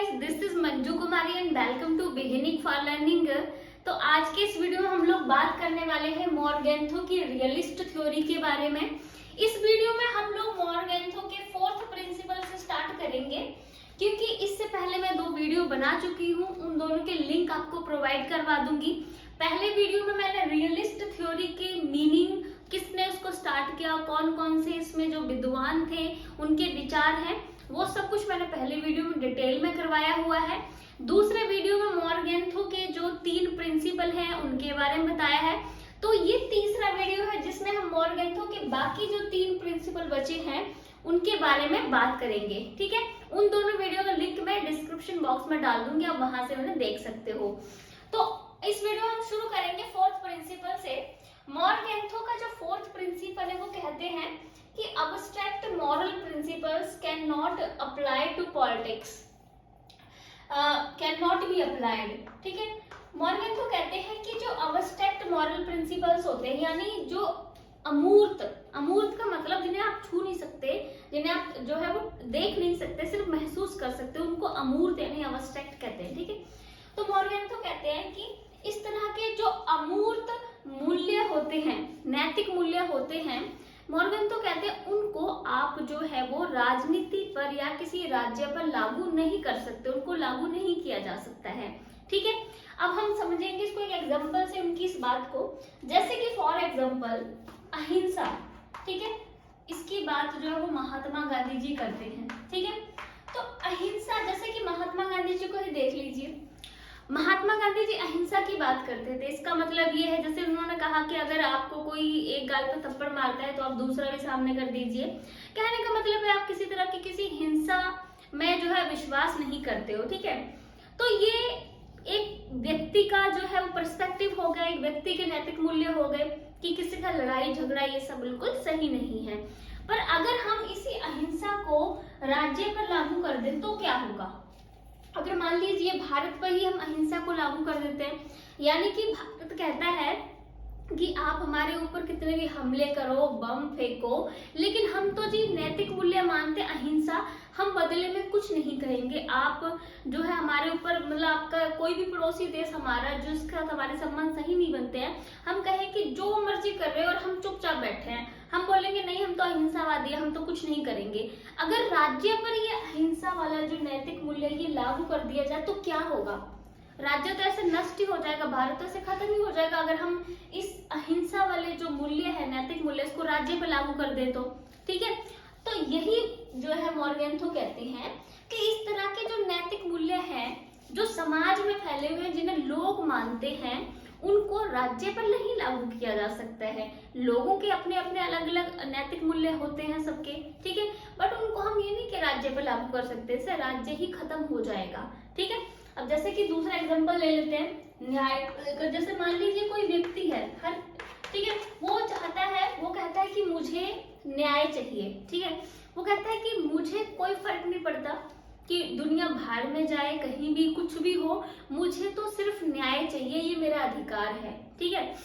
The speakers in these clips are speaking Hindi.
Guys, this is Manju Kumari and welcome to beginning for learning. तो आज के इस वीडियो में हम लोग बात करने वाले हैं मॉर्गेंथो की रियलिस्ट थ्योरी के बारे में। इस वीडियो में हम लोग मॉर्गेंथो के फोर्थ प्रिंसिपल से स्टार्ट करेंगे, क्योंकि इससे पहले मैं 2 वीडियो बना चुकी हूँ। उन दोनों के लिंक आपको प्रोवाइड करवा दूंगी। पहले वीडियो में मैंने रियलिस्ट थ्योरी के मीनिंग, किसने उसको स्टार्ट किया, कौन कौन से इसमें जो विद्वान थे उनके विचार हैं, वो सब कुछ मैंने पहले वीडियो में डिटेल में करवाया हुआ है। दूसरे वीडियो में मॉर्गेंथो के जो 3 प्रिंसिपल हैं उनके बारे में बताया है। तो ये तीसरा वीडियो है जिसमें हम मॉर्गेंथो के बाकी जो 3 प्रिंसिपल बचे हैं उनके बारे में बात करेंगे। ठीक है, उन दोनों वीडियो का लिंक मैं डिस्क्रिप्शन बॉक्स में डाल दूंगी, आप वहां से उन्हें देख सकते हो। तो इस वीडियो हम शुरू करेंगे फोर्थ प्रिंसिपल से। मॉर्गेंथो का जो फोर्थ प्रिंसिपल है वो कहते हैं कि abstract moral principles cannot apply to politics, cannot be applied। ठीक है, मॉर्गेंथो कहते हैं कि जो abstract moral principles होते हैं, यानी जो अमूर्त, अमूर्त का मतलब जिन्हें आप छू नहीं सकते, जिन्हें आप जो है वो देख नहीं सकते, सिर्फ महसूस कर सकते हो, उनको अमूर्त यानी abstract कहते हैं। ठीक है, तो मॉर्गेंथो कहते हैं कि इस तरह के जो अमूर्त मूल्य होते हैं, नैतिक मूल्य होते हैं, मॉर्गेंथो कहते हैं उनको आप जो है वो राजनीति पर या किसी राज्य पर लागू नहीं कर सकते, उनको लागू नहीं किया जा सकता है। ठीक है, अब हम समझेंगे इसको एक एग्जांपल से उनकी इस बात को। जैसे कि फॉर एग्जांपल अहिंसा। ठीक है, इसकी बात जो है वो महात्मा गांधी जी करते हैं। ठीक है, तो अहिंसा, जैसे कि महात्मा गांधी जी को ही देख लीजिए। महात्मा गांधी जी अहिंसा की बात करते थे। इसका मतलब ये है, जैसे उन्होंने कहा कि अगर आपको कोई एक गाल पे थप्पड़ मारता है तो आप दूसरा भी सामने कर दीजिए। कहने का मतलब है आप किसी तरह की किसी हिंसा में जो है विश्वास नहीं करते हो। ठीक है, तो ये एक व्यक्ति का जो है वो पर्सपेक्टिव हो गया, एक व्यक्ति के नैतिक मूल्य हो गए कि किसी का लड़ाई झगड़ा ये सब बिल्कुल सही नहीं है। पर अगर हम इसी अहिंसा को राज्य पर लागू कर दें तो क्या होगा? अगर मान लीजिए भारत पर ही हम अहिंसा को लागू कर देते हैं, यानी कि भारत कहता है कि आप हमारे ऊपर कितने भी हमले करो, बम फेंको, लेकिन हम तो जी नैतिक मूल्य मानते अहिंसा, हम बदले में कुछ नहीं कहेंगे। आप जो है हमारे ऊपर, मतलब आपका कोई भी पड़ोसी देश हमारा जिसके साथ हमारे संबंध सही नहीं बनते हैं, हम कहें कि जो मर्जी कर रहे हैं और हम चुपचाप बैठे हैं, हम बोलेंगे नहीं हम तो अहिंसावादी है, हम तो कुछ नहीं करेंगे। अगर राज्य पर ये अहिंसा वाला जो नैतिक मूल्य ये लागू कर दिया जाए तो क्या होगा? राज्य तो ऐसे नष्ट ही हो जाएगा, भारत तो ऐसे खत्म ही हो जाएगा अगर हम इस अहिंसा वाले जो मूल्य है, नैतिक मूल्य, इसको राज्य पर लागू कर दे तो। ठीक है, तो यही जो है मॉर्गेंथो कहते हैं कि इस तरह के जो नैतिक मूल्य हैं जो समाज में फैले हुए हैं, जिन्हें लोग मानते हैं, उनको राज्य पर नहीं लागू किया जा सकता है। लोगों के अपने अपने अलग अलग नैतिक मूल्य होते हैं सबके। ठीक है, बट उनको हम ये नहीं कि राज्य पर लागू कर सकते, इससे राज्य ही खत्म हो जाएगा। ठीक है, अब जैसे कि दूसरा एग्जांपल ले लेते हैं न्याय। जैसे मान लीजिए कोई व्यक्ति है, हर, ठीक है, वो चाहता है, वो कहता है कि मुझे न्याय चाहिए। ठीक है, वो कहता है कि मुझे कोई फर्क नहीं पड़ता कि दुनिया बाहर में जाए, कहीं भी कुछ भी हो, मुझे तो सिर्फ न्याय चाहिए, ये मेरा अधिकार है। ठीक है,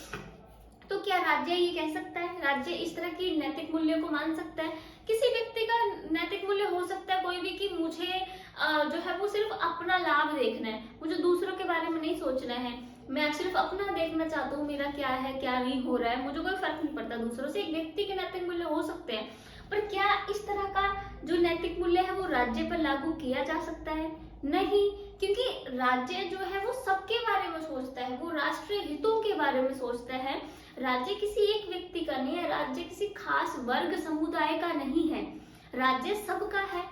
तो क्या राज्य ये कह सकता है? राज्य इस तरह की नैतिक मूल्य को मान सकता है? किसी व्यक्ति का नैतिक मूल्य हो सकता है कोई भी कि मुझे जो है वो सिर्फ अपना लाभ देखना है, मुझे दूसरों के बारे में नहीं सोचना है, मैं सिर्फ अपना देखना चाहता हूँ, मेरा क्या है क्या नहीं हो रहा है, मुझे कोई फर्क नहीं पड़ता दूसरों से। एक व्यक्ति के नैतिक मूल्य हो सकते हैं, पर क्या इस तरह का जो नैतिक मूल्य है वो राज्य पर लागू किया जा सकता है? नहीं, क्योंकि राज्य जो है वो सबके बारे में सोचता है, वो राष्ट्रीय हितों के बारे में सोचता है। राज्य किसी एक व्यक्ति का नहीं है, राज्य किसी खास वर्ग समुदाय का नहीं है, राज्य सबका है।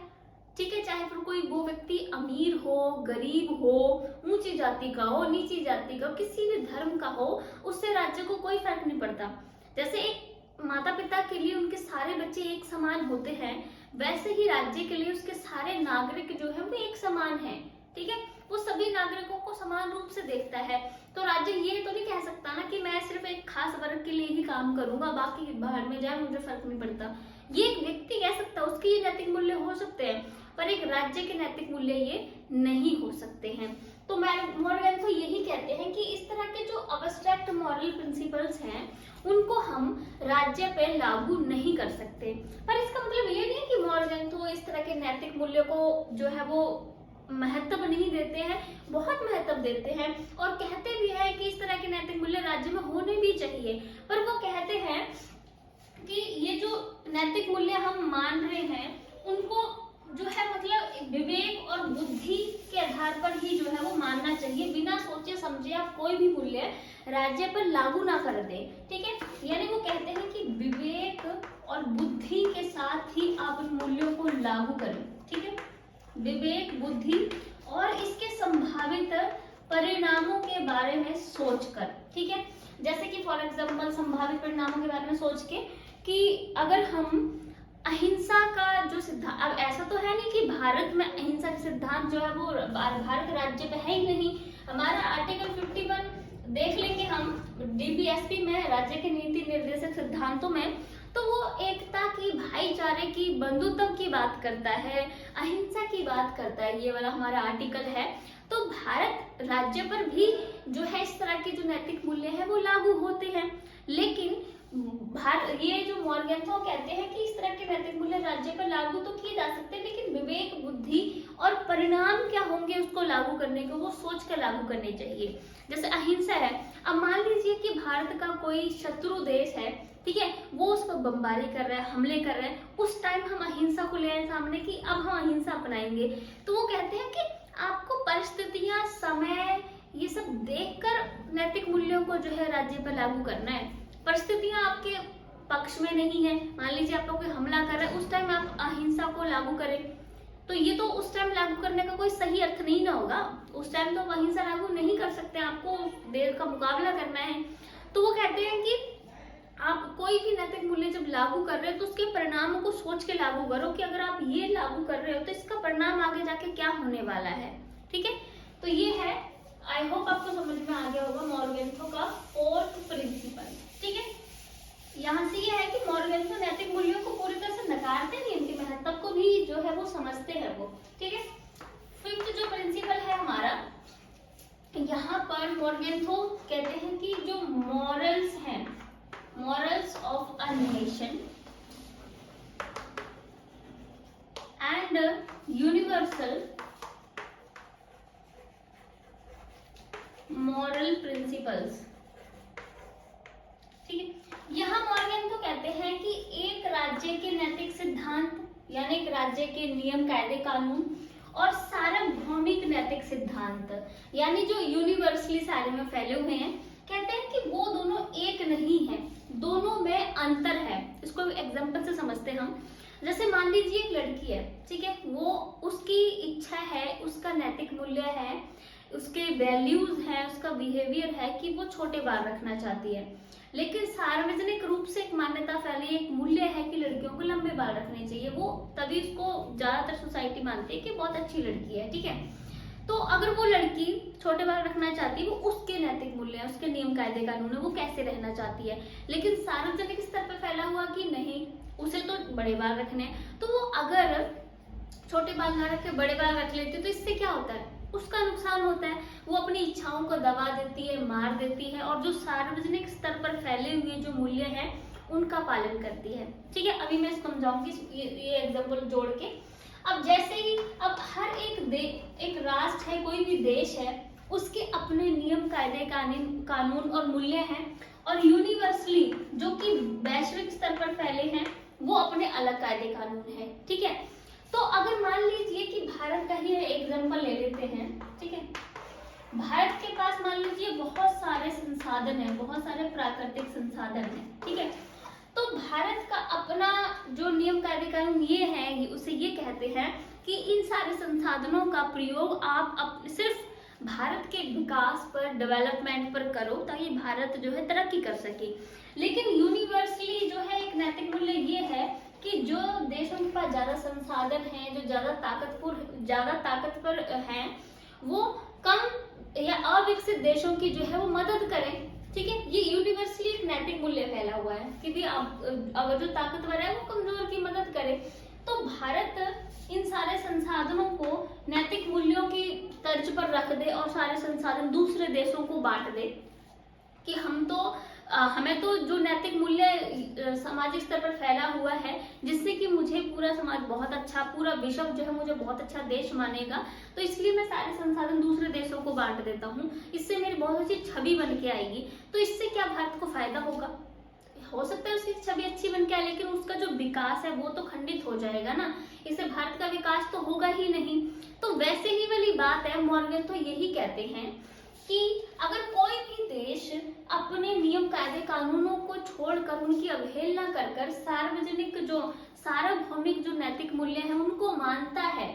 ठीक है, चाहे फिर कोई वो व्यक्ति अमीर हो, गरीब हो, ऊंची जाति का हो, नीची जाति का हो, किसी भी धर्म का हो, उससे राज्य को कोई फर्क नहीं पड़ता। जैसे एक माता पिता के लिए उनके सारे बच्चे एक समान होते हैं, वैसे ही राज्य के लिए उसके सारे नागरिक जो है वो एक समान है। ठीक है, वो सभी नागरिकों को समान रूप से देखता है। तो राज्य ये तो नहीं कह सकता ना कि मैं सिर्फ एक खास वर्ग के लिए ही काम करूंगा, बाकी बाहर में जाए मुझे फर्क नहीं पड़ता। ये एक व्यक्ति कह सकता है, उसके ये नैतिक मूल्य हो सकते हैं, पर एक राज्य के नैतिक मूल्य ये नहीं हो सकते हैं। तो मॉर्गेंथो यही कहते हैं कि इस तरह के जो अब्स्ट्रैक्ट मॉरल प्रिंसिपल्स हैं उनको हम राज्य पे लागू नहीं कर सकते। पर इसका मतलब ये नहीं है कि मॉर्गेंथो इस तरह के नैतिक मूल्य को जो है वो महत्व नहीं देते हैं, बहुत महत्व देते हैं और कहते भी हैं कि इस तरह के नैतिक मूल्य राज्य में होने भी चाहिए। पर वो कहते हैं कि ये जो नैतिक मूल्य हम मान रहे हैं उनको जो है मतलब विवेक और बुद्धि के आधार पर ही जो है वो मानना चाहिए, बिना सोचे समझे आप कोई भी मूल्य राज्य पर लागू ना कर दे। ठीक है, यानी वो कहते हैं कि विवेक और बुद्धि के साथ ही आप उन मूल्यों को लागू करें। ठीक है, विवेक, बुद्धि और इसके संभावित परिणामों के बारे में सोचकर। ठीक है, जैसे कि फॉर एग्जांपल संभावित परिणामों के बारे में सोच के कि अगर हम अहिंसा का जो सिद्धांत, अब ऐसा तो है नहीं कि भारत में अहिंसा का सिद्धांत जो है वो भारत राज्य पे है ही नहीं। हमारा आर्टिकल 51 देख लेंगे हम डीपीएसपी में, राज्य के नीति निर्देशक सिद्धांतों में, तो वो एकता की, भाईचारे की, बंधुत्व की बात करता है, अहिंसा की बात करता है, ये वाला हमारा आर्टिकल है। तो भारत राज्य पर भी जो है इस तरह के जो नैतिक मूल्य है वो लागू होते हैं। लेकिन ये जो मॉर्गेंथो कहते हैं कि इस तरह के नैतिक मूल्य राज्य पर लागू तो किए जा सकते हैं, लेकिन विवेक, बुद्धि और परिणाम क्या होंगे उसको लागू करने को वो सोच कर लागू करने चाहिए। जैसे अहिंसा है, अब मान लीजिए कि भारत का कोई शत्रु देश है, ठीक है, वो उस पर बमबारी कर रहा है, हमले कर रहा है, उस टाइम हम अहिंसा को ले आए सामने कि अब हम अहिंसा अपनाएंगे, तो वो कहते हैं कि आपको परिस्थितियां, समय, ये सब देखकर नैतिक मूल्यों को जो है राज्य पर लागू करना है। परिस्थितियां आपके पक्ष में नहीं है, मान लीजिए आप कोई हमला कर रहा है, उस टाइम आप अहिंसा को लागू करें, तो ये तो उस टाइम लागू करने का कोई सही अर्थ नहीं ना होगा। उस टाइम तो आप अहिंसा लागू नहीं कर सकते, आपको देश का मुकाबला करना है। तो वो कहते हैं कि आप कोई भी नैतिक मूल्य जब लागू कर रहे हो तो उसके परिणामों को सोच के लागू करो कि अगर आप ये लागू कर रहे हो तो इसका परिणाम आगे जाके क्या होने वाला है। ठीक है, तो ये है, आई होप आपको समझ में आ गया होगा मॉर्गेंथो का 4th प्रिंसिपल। ठीक है, यहाँ से ये है कि मॉर्गेंथो नैतिक मूल्यों को पूरी तरह से नकारते नहीं, उनके महत्व को भी जो है वो समझते हैं वो। ठीक है, 5th जो प्रिंसिपल है हमारा, यहाँ पर मॉर्गेंथो कहते हैं कि जो मॉरल्स हैं, morals of a nation and universal moral principles। ठीक है, यहाँ मॉर्गेंथो कहते हैं कि एक राज्य के नैतिक सिद्धांत यानी एक राज्य के नियम, कायदे, कानून और सार्वभौमिक नैतिक सिद्धांत यानी जो यूनिवर्सली सारे में फैले हुए हैं, कहते हैं कि वो दोनों एक नहीं है, दोनों में अंतर है। इसको एग्जांपल से समझते हैं हम। जैसे मान लीजिए एक लड़की है, ठीक है, वो उसकी इच्छा है, उसका नैतिक मूल्य है, उसके वैल्यूज है, उसका बिहेवियर है कि वो छोटे बाल रखना चाहती है, लेकिन सार्वजनिक रूप से एक मान्यता फैली, एक मूल्य है कि लड़कियों को लंबे बाल रखने चाहिए। वो तभी उसको ज्यादातर सोसाइटी मानती है कि बहुत अच्छी लड़की है। ठीक है, तो अगर वो लड़की छोटे बाल रखना चाहती है, वो उसके नैतिक मूल्य है, उसके नियम, कायदे, कानून है, वो कैसे रहना चाहती है, लेकिन सार्वजनिक स्तर पर फैला हुआ कि नहीं उसे तो बड़े बाल रखने हैं, तो वो अगर छोटे बाल ना रख के बड़े बाल रख लेती है तो इससे क्या होता है, उसका नुकसान होता है। वो अपनी इच्छाओं को दबा देती है, मार देती है और जो सार्वजनिक स्तर पर फैले हुए जो मूल्य हैं उनका पालन करती है। ठीक है, अभी मैं समझाऊंगी ये एग्जाम्पल जोड़ के। अब जैसे ही अब हर एक राष्ट्र है, कोई भी देश है, उसके अपने नियम, कायदे, कानून और मूल्य हैं, और यूनिवर्सली जो कि वैश्विक स्तर पर फैले हैं वो अपने अलग कायदे कानून है। ठीक है, तो अगर मान लीजिए कि भारत का ही एग्जाम्पल ले लेते हैं। ठीक है, भारत के पास मान लीजिए बहुत सारे संसाधन है, बहुत सारे प्राकृतिक संसाधन है। ठीक है, तो भारत का अपना जो नियम, कायदे, कानून ये है, उसे ये कहते हैं कि इन सारे संसाधनों का प्रयोग आप सिर्फ भारत के विकास पर, डेवलपमेंट पर करो ताकि भारत जो है तरक्की कर सके। लेकिन यूनिवर्सली जो है एक नैतिक मूल्य ये है कि जो देशों के पास ज्यादा संसाधन है, जो ज्यादा ताकतवर हैं, वो कम या अविकसित देशों की जो है वो मदद करें। ठीक है, ये यूनिवर्सली एक नैतिक मूल्य फैला हुआ है कि भी अगर जो ताकतवर है वो कमजोर की मदद करे। तो भारत इन सारे संसाधनों को नैतिक मूल्यों की तर्ज पर रख दे और सारे संसाधन दूसरे देशों को बांट दे कि हम तो हमें तो जो नैतिक मूल्य सामाजिक स्तर पर फैला हुआ है, जिससे कि मुझे पूरा समाज बहुत अच्छा, पूरा विश्व जो है मुझे बहुत अच्छा देश मानेगा, तो इसलिए मैं सारे संसाधन दूसरे देशों को बांट देता हूँ, इससे मेरी बहुत अच्छी छवि बन के आएगी। तो इससे क्या भारत को फायदा होगा? हो सकता है उसकी छवि अच्छी बन के आए, लेकिन उसका जो विकास है वो तो खंडित हो जाएगा ना, इससे भारत का विकास तो होगा ही नहीं। तो वैसे ही वाली बात है, मॉर्गन तो यही कहते हैं कि अगर कोई भी देश अपने नियम कायदे कानूनों को छोड़कर, उनकी अवहेलना कर कर सार्वजनिक जो सार्वभौमिक जो नैतिक मूल्य है उनको मानता है,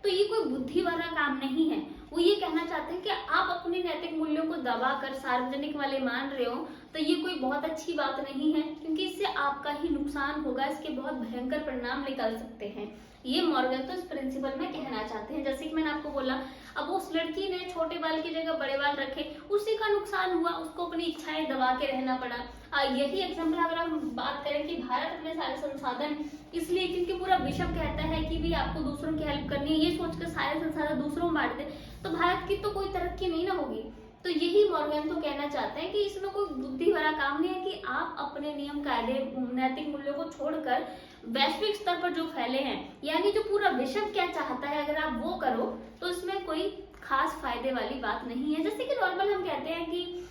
तो ये कोई बुद्धि वाला काम नहीं है। वो ये कहना चाहते हैं कि आप अपने नैतिक मूल्यों को दबाकर सार्वजनिक वाले मान रहे हो, तो ये कोई बहुत अच्छी बात नहीं है, क्योंकि इससे आपका ही नुकसान होगा, इसके बहुत भयंकर परिणाम निकल सकते हैं। ये मॉर्गन तो इस प्रिंसिपल में कहना चाहते हैं। जैसे कि मैंने आपको बोला, अब उस लड़की ने छोटे बाल की जगह बड़े बाल रखे, उसी का नुकसान हुआ, उसको अपनी इच्छाएं दबा के रहना पड़ा। यही एग्जाम्पल अगर हम बात करें कि भारत अपने सारे संसाधन इसलिए, क्योंकि पूरा विश्व कहता है कि भी आपको दूसरों की हेल्प करनी है, ये सोचकर सारे संसाधन दूसरों में बांट दे, तो भारत की तो कोई तरक्की नहीं ना होगी। तो यही मॉर्गन तो कहना चाहते हैं कि इसमें कोई बुद्धि वाला काम नहीं है कि आप अपने नियम कायदे नैतिक मूल्यों को छोड़कर वैश्विक स्तर पर जो फैले हैं, यानी जो पूरा विश्व क्या चाहता है, अगर आप वो करो तो इसमें कोई खास फायदे वाली बात नहीं है। जैसे कि नॉर्मल हम कहते हैं कि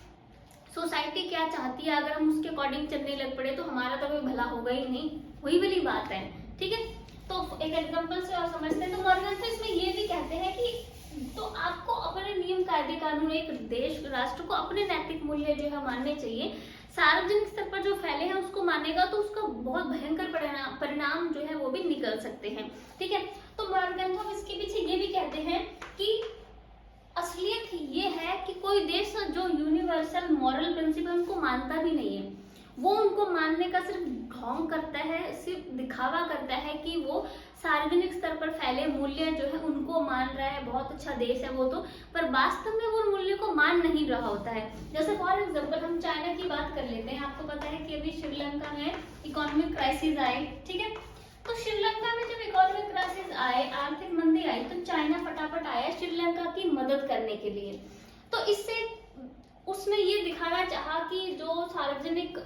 सोसाइटी क्या चाहती है, अगर हम उसके अकॉर्डिंग चलने लग पड़े तो हमारा तो कोई भला होगा ही नहीं, वही वाली बात है। ठीक है, तो एक एग्जांपल से और समझते हैं। तो मॉर्गन तो इसमें ये भी कहते हैं कि तो आपको अपने नियम कायदे कानून, एक देश राष्ट्र को अपने नैतिक मूल्य जो है मानने चाहिए। सार्वजनिक स्तर पर जो फैले हैं उसको मानेगा तो उसका बहुत भयंकर परिणाम जो है वो भी निकल सकते हैं। ठीक है, तो मॉर्गन तो इसके पीछे ये भी कहते हैं कि असलियत ये है कि कोई देश जो यूनिवर्सल मॉरल प्रिंसिपल उनको मानता भी नहीं है, वो उनको मानने का सिर्फ ढोंग करता है, सिर्फ दिखावा करता है कि वो सार्वजनिक स्तर पर फैले मूल्य जो है उनको मान रहा है, बहुत अच्छा देश है वो तो, पर वास्तव में वो मूल्य को मान नहीं रहा होता है। जैसे फॉर एग्जांपल हम चाइना की बात कर लेते हैं। आपको पता है कि अभी श्रीलंका में इकोनॉमिक क्राइसिस आए, ठीक है, तो श्रीलंका में जब इकोनॉमिक क्राइसिस आए, आर्थिक मंदी आई, तो चाइना फटाफट आया श्रीलंका की मदद करने के लिए। तो इससे उसने ये दिखाना चाहा कि जो सार्वजनिक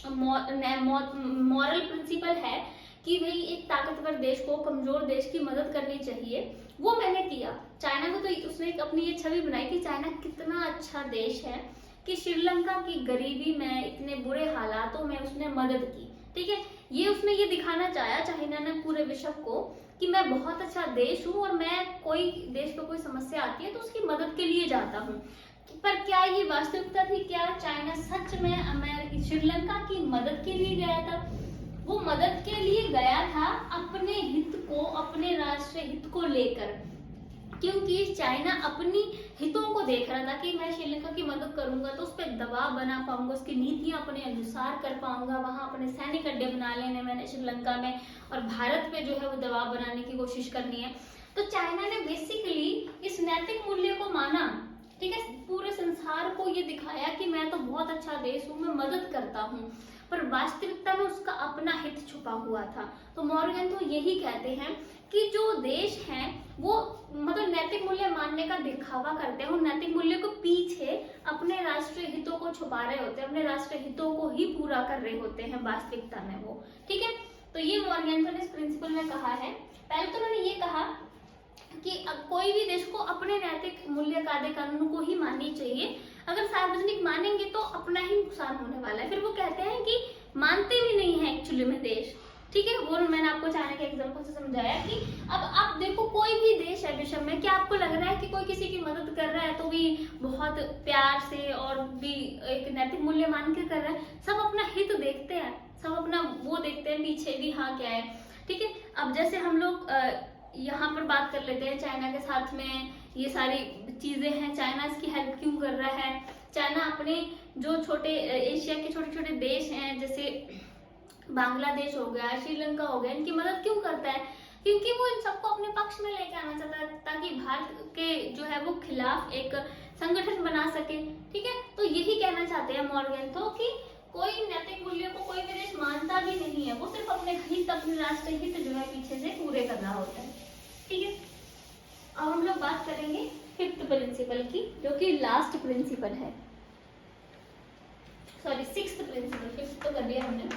मॉरल प्रिंसिपल है कि भाई एक ताकतवर देश को कमजोर देश की मदद करनी चाहिए, वो मैंने किया। चाइना को तो उसने एक अपनी ये छवि बनाई कि चाइना कितना अच्छा देश है, कि श्रीलंका की गरीबी में, इतने बुरे हालातों में उसने मदद की। ठीक है, ये उसने ये दिखाना चाहा चाइना ने पूरे विश्व को कि मैं बहुत अच्छा देश हूँ और मैं कोई देश को कोई समस्या आती है तो उसकी मदद के लिए जाता हूँ। पर क्या ये वास्तविकता थी? क्या चाइना सच में श्रीलंका की मदद के लिए गया था? वो मदद के लिए गया था अपने हित को, अपने राष्ट्रीय हित को लेकर, क्योंकि चाइना अपनी हितों को देख रहा था कि मैं श्रीलंका की मदद करूंगा तो उस पर दबाव बना पाऊंगा, उसकी नीतियां अपने अनुसार कर पाऊंगा, वहां अपने सैनिक अड्डे बना लेने मैंने श्रीलंका में, और भारत पे जो है वो दबाव बनाने की कोशिश करनी है। तो चाइना ने बेसिकली इस नैतिक मूल्य को माना, ठीक है, पूरे संसार को ये दिखाया कि मैं तो बहुत अच्छा देश हूँ, मैं मदद करता हूँ, पर वास्तविकता में उसका अपना हित छुपा हुआ था। तो मॉर्गन तो यही कहते हैं कि जो देश हैं वो मतलब नैतिक मूल्य मानने का दिखावा करते हैं, उन नैतिक मूल्य को पीछे अपने राष्ट्रीय हितों को छुपा रहे होते हैं, अपने राष्ट्रीय हितों को ही पूरा कर रहे होते हैं वास्तविकता में वो। ठीक है, तो ये मॉर्गन ने इस प्रिंसिपल में कहा है। पहले तो उन्होंने ये कहा कि अब कोई भी देश को अपने नैतिक मूल्य कायदे कानून को ही माननी चाहिए, अगर सार्वजनिक मानेंगे तो अपना ही नुकसान होने वाला है। फिर वो कहते हैं कि मानते भी नहीं है एक्चुअली में देश। ठीक है, वो मैंने आपको चाइना के एग्जांपल से समझाया कि अब आप देखो कोई भी देश है विश्व में, क्या आपको लग रहा है कि कोई किसी की मदद कर रहा है तो भी बहुत प्यार से और भी एक नैतिक मूल्य मान के कर रहा है? सब अपना हित देखते हैं, सब अपना वो देखते हैं पीछे भी हाँ क्या है। ठीक है, अब जैसे हम लोग यहाँ पर बात कर लेते हैं चाइना के साथ में ये सारी चीजें हैं, चाइना इसकी हेल्प क्यों कर रहा है? चाइना अपने जो छोटे एशिया के छोटे छोटे देश हैं, जैसे बांग्लादेश हो गया, श्रीलंका हो गया, इनकी मदद क्यों करता है? क्योंकि वो इन सबको अपने पक्ष में लेके आना चाहता है, ताकि भारत के जो है वो खिलाफ एक संगठन बना सके। ठीक है, तो यही कहना चाहते हैं मॉर्गन तो कि कोई नैतिक मूल्यों को कोई भी देश मानता भी नहीं है, वो सिर्फ अपने हित, अपने राष्ट्रीय हित जो है पीछे से पूरे कर रहा होता है। ठीक है, अब हम लोग बात करेंगे फिफ्थ प्रिंसिपल की, जो कि लास्ट प्रिंसिपल है। सॉरी सिक्स्थ प्रिंसिपल, फिफ्थ तो कर दिया हमने।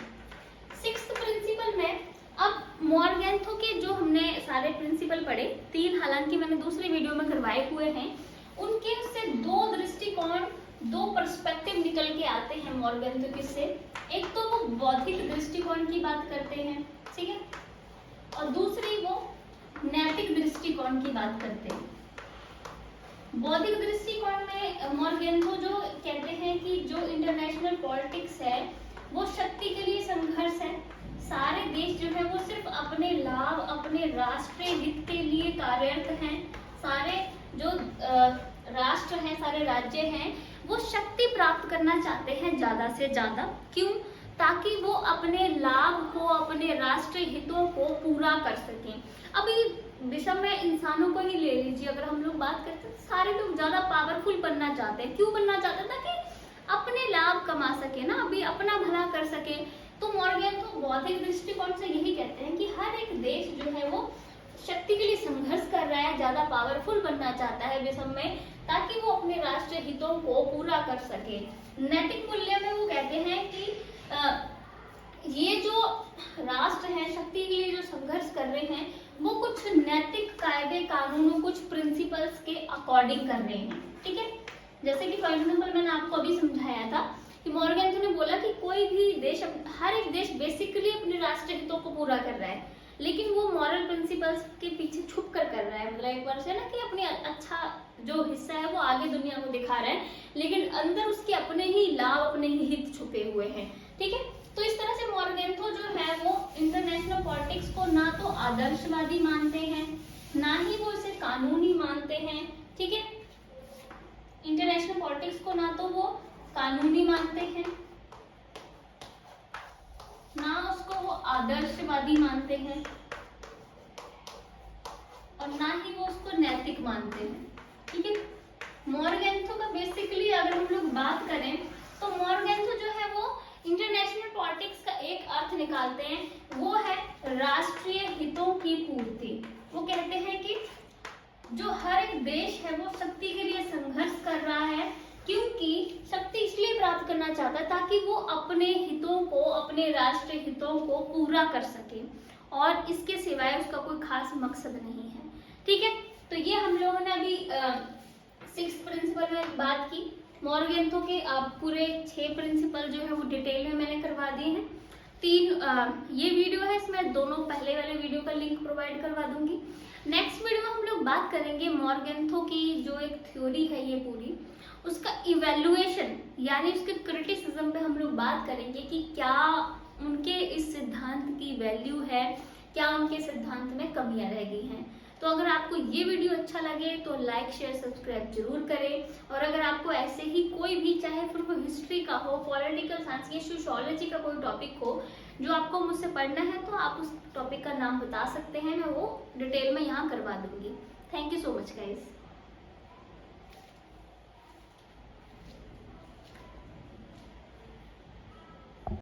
सिक्स्थ प्रिंसिपल में अब मॉर्गेंथो के जो हमने सारे प्रिंसिपल पढ़े, 3 हालांकि मैंने दूसरे वीडियो में करवाए हुए हैं, उनके से 2 दृष्टिकोण, 2 पर्सपेक्टिव निकल के आते हैं मॉर्गेंथो के से। एक तो वो बौद्धिक दृष्टिकोण की बात करते हैं, ठीक है, और दूसरी वो नैतिक दृष्टिकोण की बात करते हैं। बौद्धिक दृष्टिकोण में मॉर्गेंथो जो कहते हैं कि जो इंटरनेशनल पॉलिटिक्स है वो शक्ति के लिए संघर्ष है। सारे देश जो है वो सिर्फ अपने लाभ, अपने राष्ट्रीय हित के लिए कार्यरत हैं। सारे जो राष्ट्र हैं, सारे राज्य हैं, वो शक्ति प्राप्त करना चाहते हैं ज्यादा से ज्यादा। क्यों? ताकि वो अपने लाभ को, अपने राष्ट्रीय हितों को पूरा कर सकें। अभी विषम में इंसानों को ही ले लीजिए, अगर हम लोग बात करते हैं, सारे लोग ज्यादा पावरफुल बनना चाहते हैं। क्यों बनना चाहते हैं? ताकि अपने लाभ कमा सके ना, अभी अपना भला कर सके। तो मॉर्गेंथो बौद्धिक दृष्टिकोण से यही कहते हैं कि हर एक देश जो है वो शक्ति के लिए संघर्ष कर रहा है, ज्यादा पावरफुल बनना चाहता है विषम में, ताकि वो अपने राष्ट्रीय हितों को पूरा कर सके। नैतिक मूल्य में वो कहते हैं कि ये जो राष्ट्र है शक्ति के लिए जो संघर्ष कर रहे हैं वो कुछ नैतिक कायदे कानूनों, कुछ प्रिंसिपल्स के अकॉर्डिंग कर रहे हैं, ठीक है। जैसे कि फॉर एग्जाम्पल मैंने आपको अभी समझाया था कि मॉर्गेंथो ने बोला कि कोई भी देश, हर एक देश बेसिकली अपने राष्ट्रीय हितों को पूरा कर रहा है, लेकिन वो मॉरल प्रिंसिपल्स के पीछे छुप कर रहा है। मतलब एक बार से ना कि अपने अच्छा जो हिस्सा है वो आगे दुनिया को दिखा रहा है, लेकिन अंदर उसके अपने ही लाभ, अपने ही हित छुपे हुए हैं, ठीक है। तो इस तरह से मॉर्गेंथो जो है वो इंटरनेशनल पॉलिटिक्स को ना तो आदर्शवादी मानते हैं, ना ही वो इसे कानूनी मानते हैं, ठीक है। इंटरनेशनल पॉलिटिक्स को ना तो वो कानूनी मानते हैं, ना उसको वो आदर्शवादी मानते हैं, और ना ही वो उसको नैतिक मानते हैं, ठीक है। मॉर्गेंथो का बेसिकली अगर हम लोग बात करें तो मॉर्गेंथो जो है वो इंटरनेशनल पॉलिटिक्स का एक अर्थ निकालते हैं, वो है राष्ट्रीय हितों की पूर्ति। वो कहते हैं कि जो हर एक देश है वो शक्ति के लिए संघर्ष कर रहा है, क्योंकि शक्ति इसलिए प्राप्त करना चाहता है ताकि वो अपने हितों को, अपने राष्ट्रीय हितों को पूरा कर सके, और इसके सिवाय उसका कोई खास मकसद नहीं है, ठीक है। तो ये हम लोगों ने अभी 6th प्रिंसिपल में बात की। मॉर्गेंथो के पूरे 6 प्रिंसिपल जो है वो डिटेल में मैंने करवा दिए हैं। 3 ये वीडियो है, इसमें दोनों पहले वाले वीडियो का लिंक प्रोवाइड करवा दूंगी। नेक्स्ट वीडियो में हम लोग बात करेंगे मॉर्गेंथो की जो एक थ्योरी है ये पूरी, उसका इवेल्युएशन यानी उसके क्रिटिसिज्म पे हम लोग बात करेंगे कि क्या उनके इस सिद्धांत की वैल्यू है, क्या उनके सिद्धांत में कमियां रह गई हैं। तो अगर आपको ये वीडियो अच्छा लगे तो लाइक शेयर सब्सक्राइब जरूर करें, और अगर आपको ऐसे ही कोई भी, चाहे फिर वो हिस्ट्री का हो, पॉलिटिकल साइंस या सोशियोलॉजी का कोई टॉपिक हो जो आपको मुझसे पढ़ना है, तो आप उस टॉपिक का नाम बता सकते हैं, मैं वो डिटेल में यहाँ करवा दूंगी। Thank you so much guys.